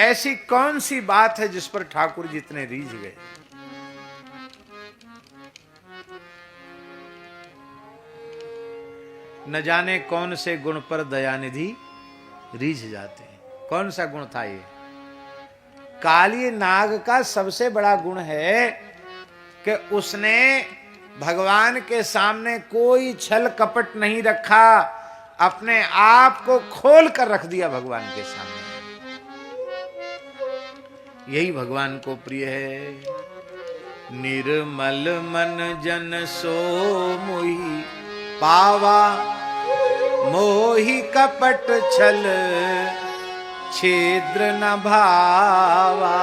ऐसी कौन सी बात है जिस पर ठाकुर जी इतने रीझ गए? न जाने कौन से गुण पर दयानिधि रीझ जाते हैं। कौन सा गुण था ये? काली नाग का सबसे बड़ा गुण है कि उसने भगवान के सामने कोई छल कपट नहीं रखा, अपने आप को खोल कर रख दिया भगवान के सामने। यही भगवान को प्रिय है। निर्मल मन जन सो मोही पावा, मोही कपट छल छिद्र न भावा।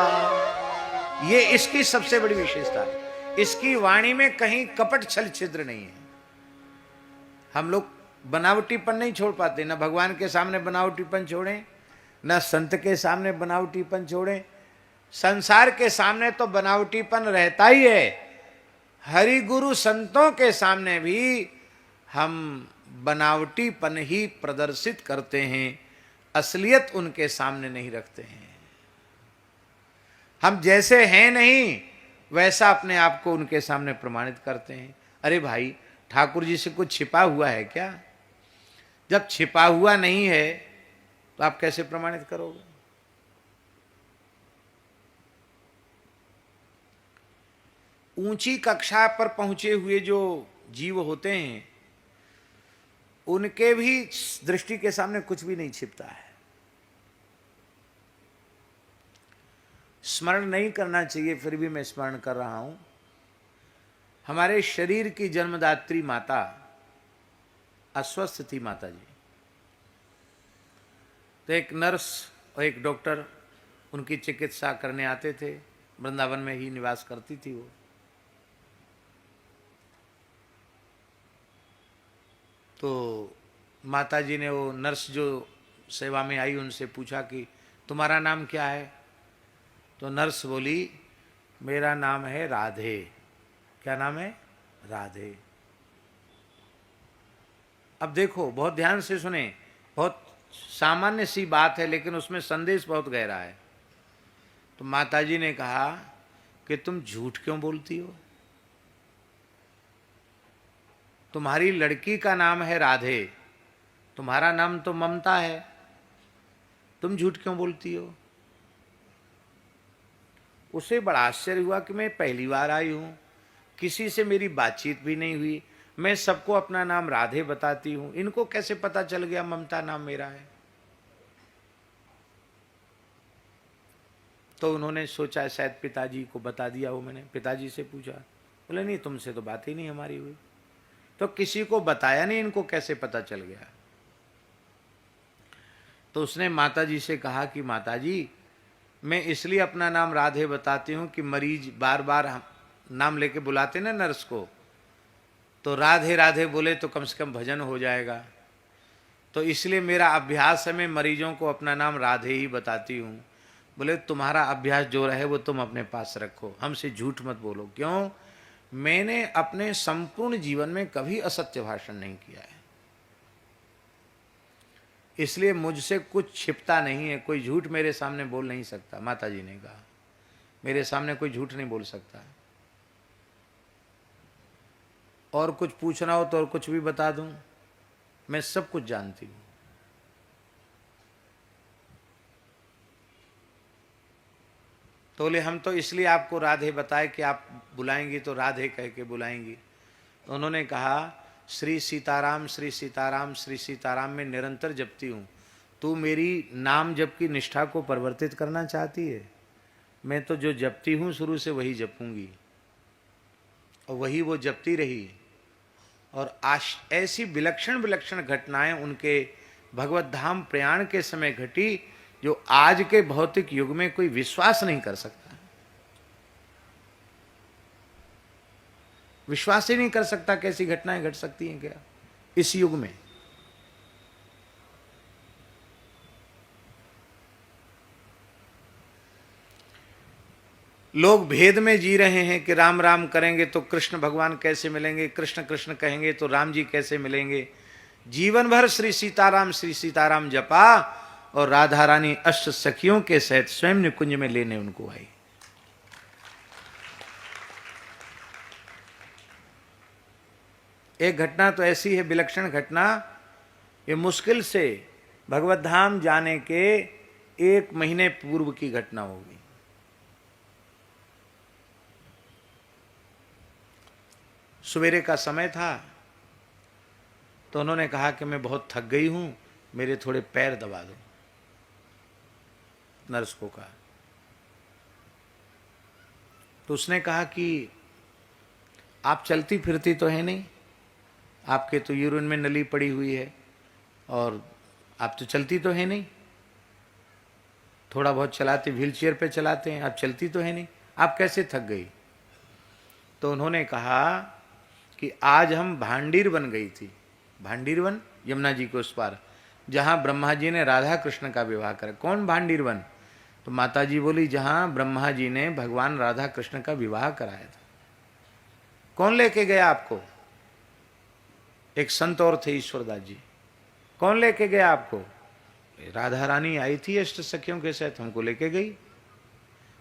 ये इसकी सबसे बड़ी विशेषता है। इसकी वाणी में कहीं कपट छल छिद्र नहीं है। हम लोग बनावटीपन नहीं छोड़ पाते, ना भगवान के सामने बनावटीपन छोड़ें, ना संत के सामने बनावटीपन छोड़ें। संसार के सामने तो बनावटीपन रहता ही है। हरि गुरु संतों के सामने भी हम बनावटीपन ही प्रदर्शित करते हैं, असलियत उनके सामने नहीं रखते हैं। हम जैसे हैं नहीं वैसा अपने आप को उनके सामने प्रमाणित करते हैं। अरे भाई, ठाकुर जी से कुछ छिपा हुआ है क्या? जब छिपा हुआ नहीं है तो आप कैसे प्रमाणित करोगे? ऊंची कक्षा पर पहुंचे हुए जो जीव होते हैं उनके भी दृष्टि के सामने कुछ भी नहीं छिपता है। स्मरण नहीं करना चाहिए, फिर भी मैं स्मरण कर रहा हूं। हमारे शरीर की जन्मदात्री माता अस्वस्थ थी, माता जी। तो एक नर्स और एक डॉक्टर उनकी चिकित्सा करने आते थे। वृंदावन में ही निवास करती थी वो। तो माता जी ने वो नर्स जो सेवा में आई उनसे पूछा कि तुम्हारा नाम क्या है? तो नर्स बोली, मेरा नाम है राधे। क्या नाम है? राधे। अब देखो, बहुत ध्यान से सुने, बहुत सामान्य सी बात है लेकिन उसमें संदेश बहुत गहरा है। तो माता जी ने कहा कि तुम झूठ क्यों बोलती हो? तुम्हारी लड़की का नाम है राधे, तुम्हारा नाम तो ममता है, तुम झूठ क्यों बोलती हो? उसे बड़ा आश्चर्य हुआ कि मैं पहली बार आई हूं, किसी से मेरी बातचीत भी नहीं हुई, मैं सबको अपना नाम राधे बताती हूं, इनको कैसे पता चल गया ममता नाम मेरा है? तो उन्होंने सोचा शायद पिताजी को बता दिया हो मैंने। पिताजी से पूछा, बोले नहीं, तुमसे तो बात ही नहीं हमारी हुई। तो किसी को बताया नहीं, इनको कैसे पता चल गया? तो उसने माताजी से कहा कि माताजी, मैं इसलिए अपना नाम राधे बताती हूँ कि मरीज बार बार नाम लेके बुलाते ना नर्स को, तो राधे राधे बोले तो कम से कम भजन हो जाएगा। तो इसलिए मेरा अभ्यास है, मैं मरीजों को अपना नाम राधे ही बताती हूँ। बोले तुम्हारा अभ्यास जो रहे वो तुम अपने पास रखो, हमसे झूठ मत बोलो। क्यों? मैंने अपने संपूर्ण जीवन में कभी असत्य भाषण नहीं किया है, इसलिए मुझसे कुछ छिपता नहीं है। कोई झूठ मेरे सामने बोल नहीं सकता। माता जी ने कहा, मेरे सामने कोई झूठ नहीं बोल सकता। और कुछ पूछना हो तो और कुछ भी बता दूं, मैं सब कुछ जानती हूं। तो बोले हम तो इसलिए आपको राधे बताए कि आप बुलाएंगी तो राधे कह के बुलाएंगी। तो उन्होंने कहा, श्री सीताराम श्री सीताराम श्री सीताराम में निरंतर जपती हूँ, तू मेरी नाम जप की निष्ठा को परिवर्तित करना चाहती है? मैं तो जो जपती हूँ शुरू से वही जपूंगी, और वही वो जपती रही। और ऐसी विलक्षण विलक्षण घटनाएं उनके भगवत धाम प्रयाण के समय घटी जो आज के भौतिक युग में कोई विश्वास नहीं कर सकता। विश्वास ही नहीं कर सकता कैसी घटनाएं घट सकती हैं क्या इस युग में। लोग भेद में जी रहे हैं कि राम राम करेंगे तो कृष्ण भगवान कैसे मिलेंगे, कृष्ण कृष्ण कहेंगे तो राम जी कैसे मिलेंगे। जीवन भर श्री सीताराम जपा और राधा रानी अष्ट सखियों के सहित स्वयं निकुंज में लेने उनको आई। एक घटना तो ऐसी है, विलक्षण घटना, ये मुश्किल से भगवत धाम जाने के 1 महीने पूर्व की घटना होगी। सवेरे का समय था, तो उन्होंने कहा कि मैं बहुत थक गई हूं, मेरे थोड़े पैर दबा दो। नर्स को कहा। तो उसने कहा कि आप चलती फिरती तो है नहीं, आपके तो यूरिन में नली पड़ी हुई है और आप तो चलती तो है नहीं, थोड़ा बहुत चलाते, व्हील चेयर पे चलाते हैं, आप चलती तो है नहीं, आप कैसे थक गई? तो उन्होंने कहा कि आज हम भांडीर बन गई थी। भांडीर वन यमुना जी के उस पार, जहां ब्रह्मा जी ने राधा कृष्ण का विवाह करा। कौन भांडीर वन? तो माता जी बोली, जहां ब्रह्मा जी ने भगवान राधा कृष्ण का विवाह कराया था। कौन लेके गया आपको? एक संत और थे, ईश्वरदास जी। कौन लेके गया आपको? राधा रानी आई थी अष्ट सखियों के साथ, हमको लेके गई।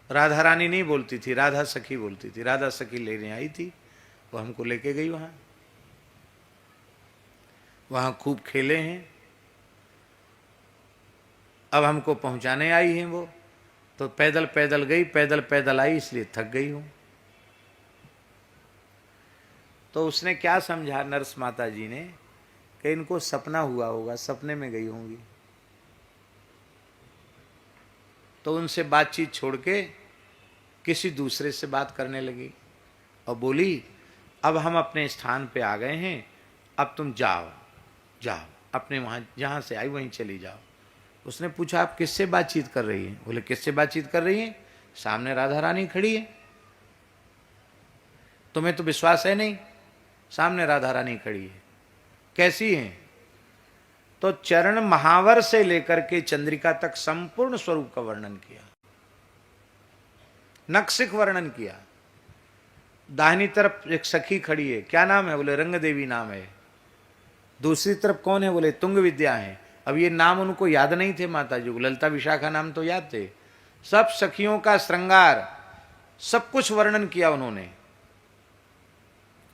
राधा रानी नहीं बोलती थी, राधा सखी बोलती थी। राधा सखी लेने आई थी, वो हमको लेके गई वहां। वहां खूब खेले हैं, अब हमको पहुंचाने आई हैं वो। तो पैदल पैदल गई, पैदल पैदल आई, इसलिए थक गई हूं। तो उसने क्या समझा, नर्स माता जी ने, कि इनको सपना हुआ होगा, सपने में गई होंगी। तो उनसे बातचीत छोड़ के किसी दूसरे से बात करने लगी और बोली, अब हम अपने स्थान पे आ गए हैं, अब तुम जाओ जाओ अपने वहां जहां से आई वहीं चली जाओ। उसने पूछा, आप किससे बातचीत कर रही हैं? बोले, किससे बातचीत कर रही हैं? सामने राधा रानी खड़ी है, तुम्हें तो विश्वास है नहीं, सामने राधा रानी खड़ी है, कैसी हैं? तो चरण महावर से लेकर के चंद्रिका तक संपूर्ण स्वरूप का वर्णन किया, नक्सिक वर्णन किया। दाहिनी तरफ एक सखी खड़ी है, क्या नाम है? बोले, रंग देवी नाम है। दूसरी तरफ कौन है? बोले, तुंग विद्या है। अब ये नाम उनको याद नहीं थे माता जी को, ललिता विशाखा नाम तो याद थे। सब सखियों का श्रृंगार, सब कुछ वर्णन किया उन्होंने।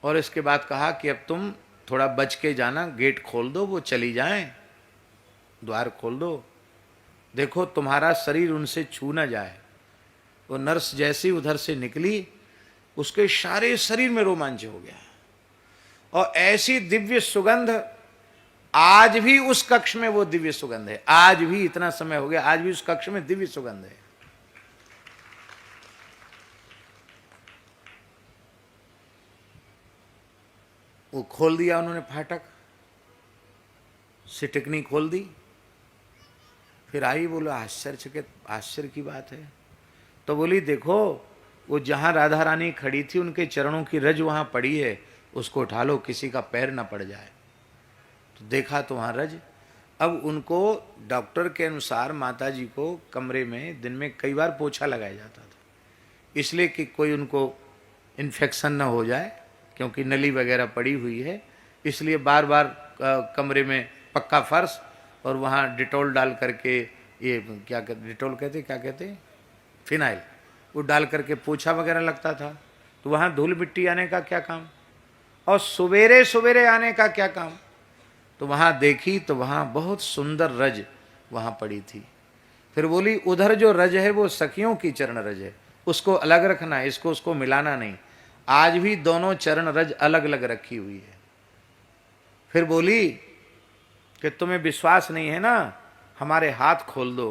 और इसके बाद कहा कि अब तुम थोड़ा बच के जाना, गेट खोल दो, वो चली जाएं, द्वार खोल दो, देखो तुम्हारा शरीर उनसे छू न जाए। वो नर्स जैसी उधर से निकली, उसके सारे शरीर में रोमांच हो गया। और ऐसी दिव्य सुगंध, आज भी उस कक्ष में वो दिव्य सुगंध है। आज भी, इतना समय हो गया, आज भी उस कक्ष में दिव्य सुगंध है। वो खोल दिया उन्होंने फाटक, सिटकनी खोल दी। फिर आई, बोलो आश्चर्य की बात है। तो बोली, देखो वो जहां राधा रानी खड़ी थी, उनके चरणों की रज वहां पड़ी है, उसको उठा लो, किसी का पैर ना पड़ जाए। तो देखा तो वहां रज। अब उनको डॉक्टर के अनुसार माता जी को कमरे में दिन में कई बार पोछा लगाया जाता था, इसलिए कि कोई उनको इन्फेक्शन ना हो जाए, क्योंकि नली वगैरह पड़ी हुई है। इसलिए बार बार कमरे में पक्का फर्श और वहाँ डिटॉल डाल करके, ये क्या कहते, डिटॉल कहते, क्या कहते, फिनाइल, वो डाल करके पोछा वगैरह लगता था। तो वहाँ धूल मिट्टी आने का क्या काम, और सवेरे सवेरे आने का क्या काम। तो वहाँ देखी तो वहाँ बहुत सुंदर रज वहाँ पड़ी थी। फिर बोली, उधर जो रज है वो सखियों की चरण रज है, उसको अलग रखना है, इसको उसको मिलाना नहीं। आज भी दोनों चरण रज अलग अलग रखी हुई है। फिर बोली कि तुम्हें विश्वास नहीं है ना, हमारे हाथ खोल दो।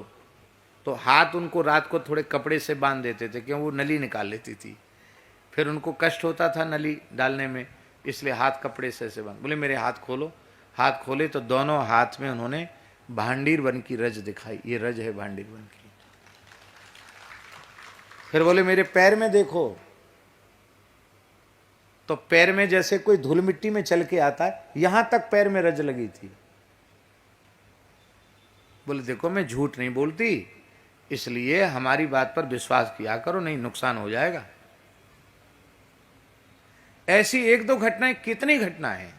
तो हाथ उनको रात को थोड़े कपड़े से बांध देते थे, क्यों? वो नली निकाल लेती थी, फिर उनको कष्ट होता था नली डालने में, इसलिए हाथ कपड़े से ऐसे बांध। बोले, मेरे हाथ खोलो। हाथ खोले तो दोनों हाथ में उन्होंने भांडीर वन की रज दिखाई, ये रज है भांडीर वन की। फिर बोले, मेरे पैर में देखो। तो पैर में जैसे कोई धूल मिट्टी में चल के आता है, यहां तक पैर में रज लगी थी। बोले, देखो मैं झूठ नहीं बोलती, इसलिए हमारी बात पर विश्वास किया करो, नहीं नुकसान हो जाएगा। ऐसी 1-2 घटनाएं, कितनी घटनाएं।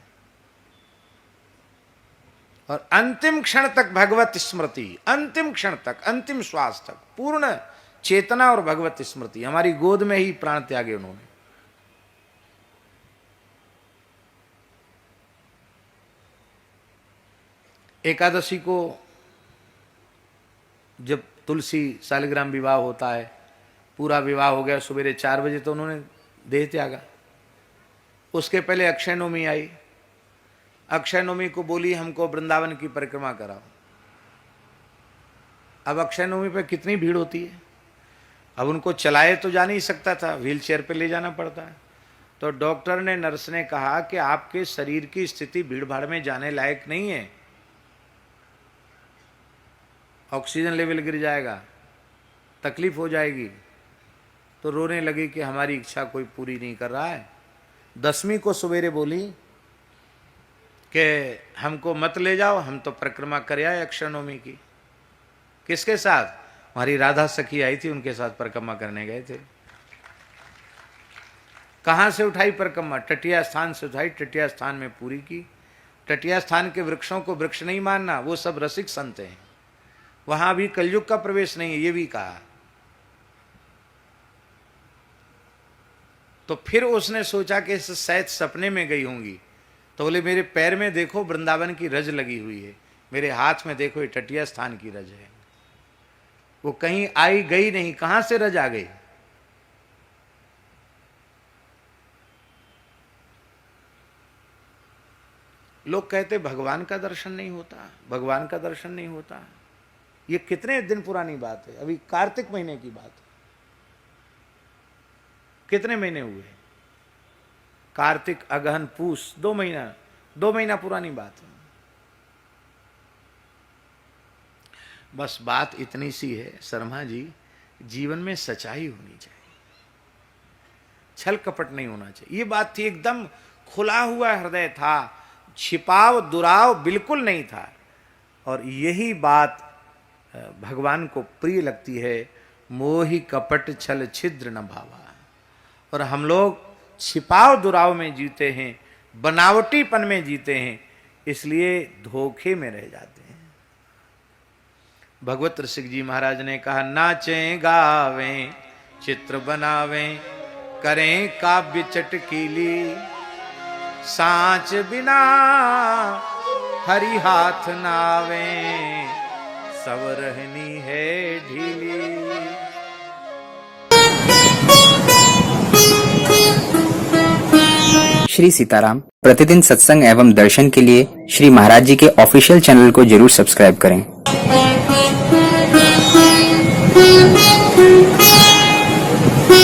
और अंतिम क्षण तक भगवत स्मृति, अंतिम क्षण तक, अंतिम श्वास तक पूर्ण चेतना और भगवत स्मृति। हमारी गोद में ही प्राण त्यागे उन्होंने। एकादशी को जब तुलसी शालिग्राम विवाह होता है, पूरा विवाह हो गया, सवेरे 4 बजे तो उन्होंने देह त्यागा। उसके पहले अक्षय नवमी आई। अक्षय नवमी को बोली हमको वृंदावन की परिक्रमा कराओ। अब अक्षय नवमी पे कितनी भीड़ होती है, अब उनको चलाए तो जा नहीं सकता था, व्हील चेयर पे ले जाना पड़ता है। तो डॉक्टर ने, नर्स ने कहा कि आपके शरीर की स्थिति भीड़ भाड़ में जाने लायक नहीं है, ऑक्सीजन लेवल गिर जाएगा, तकलीफ हो जाएगी। तो रोने लगी कि हमारी इच्छा कोई पूरी नहीं कर रहा है। 10वीं को सवेरे बोली कि हमको मत ले जाओ, हम तो परिक्रमा कर आए अक्षय नवमी की। किसके साथ? हमारी राधा सखी आई थी, उनके साथ परिक्रमा करने गए थे। कहाँ से उठाई परिक्रमा? टटिया स्थान से उठाई, टटिया स्थान में पूरी की। टटिया स्थान के वृक्षों को वृक्ष नहीं मानना, वो सब रसिक संत हैं, वहां भी कलयुग का प्रवेश नहीं है, ये भी कहा। तो फिर उसने सोचा कि शायद सपने में गई होंगी, तो बोले मेरे पैर में देखो वृंदावन की रज लगी हुई है, मेरे हाथ में देखो ये टटिया स्थान की रज है। वो कहीं आई गई नहीं, कहां से रज आ गई? लोग कहते भगवान का दर्शन नहीं होता, भगवान का दर्शन नहीं होता। ये कितने दिन पुरानी बात है, अभी कार्तिक महीने की बात है। कितने महीने हुए? कार्तिक, अगहन, पूस, 2 महीना पुरानी बात है। बस बात इतनी सी है शर्मा जी, जीवन में सच्चाई होनी चाहिए, छल कपट नहीं होना चाहिए। ये बात थी, एकदम खुला हुआ हृदय था, छिपाव दुराव बिल्कुल नहीं था। और यही बात भगवान को प्रिय लगती है। मोहि कपट छल छिद्र न भावा। और हम लोग छिपाव दुराव में जीते हैं, बनावटीपन में जीते हैं, इसलिए धोखे में रह जाते हैं। भगवत रसिक जी महाराज ने कहा, नाचें गावें चित्र बनावें, करें काव्य चटकीली, सांच बिना हरि हाथ नावें, सब रहनी है ढीली। श्री सीताराम प्रतिदिन सत्संग एवं दर्शन के लिए श्री महाराज जी के ऑफिशियल चैनल को जरूर सब्सक्राइब करें।